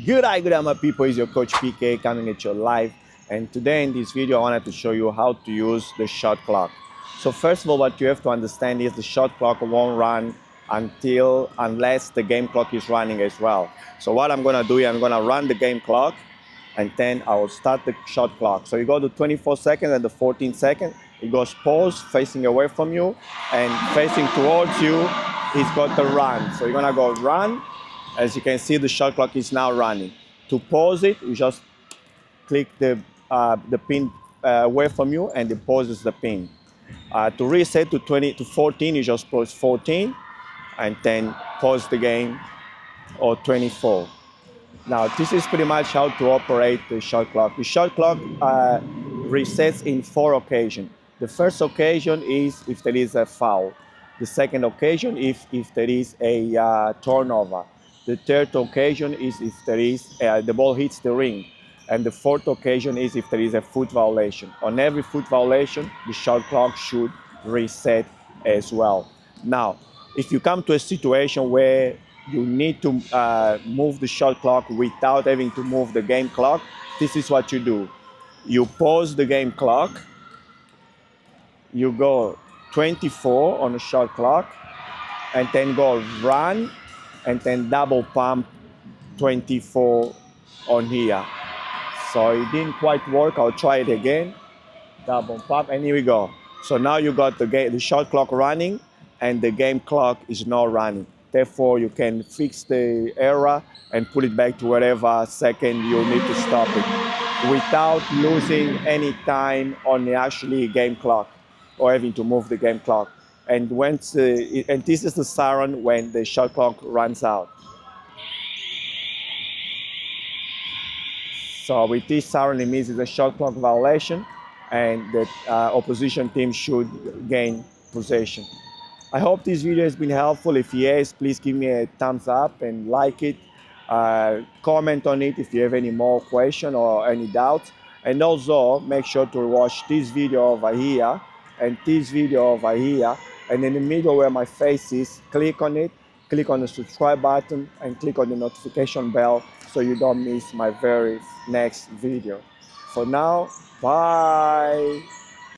Good day, my people. It's your coach PK coming at you live. And today in this video, I wanted to show you how to use the shot clock. So first of all, what you have to understand is the shot clock won't run unless the game clock is running as well. So what I'm gonna do is I'm gonna run the game clock, and then I will start the shot clock. So you go to 24 seconds and the 14 seconds. It goes pause, facing away from you, and facing towards you. It's got the run. So you're gonna go run. As you can see, the shot clock is now running. To pause it, you just click the pin away from you, and it pauses the pin. To reset to 14, you just press 14, and then pause the game, or 24. Now, this is pretty much how to operate the shot clock. The shot clock resets in 4 occasions. The first occasion is if there is a foul. The second occasion is if there is a turnover. The third occasion is if there is the ball hits the ring. And the fourth occasion is if there is a foot violation. On every foot violation, the shot clock should reset as well. Now, if you come to a situation where you need to move the shot clock without having to move the game clock, this is what you do. You pause the game clock, you go 24 on the shot clock, and then go run, and then double pump 24 on here. So it didn't quite work. I'll try it again. Double pump, and here we go. So now you got the shot clock running, and the game clock is not running. Therefore, you can fix the error and put it back to whatever second you need to stop it without losing any time on the actually game clock or having to move the game clock. And this is the siren when the shot clock runs out. So with this siren, it means it's a shot clock violation, and the opposition team should gain possession. I hope this video has been helpful. If yes, please give me a thumbs up and like it. Comment on it if you have any more questions or any doubts. And also make sure to watch this video over here and this video over here. And in the middle where my face is, click on it, click on the subscribe button, and click on the notification bell so you don't miss my very next video. For now, bye.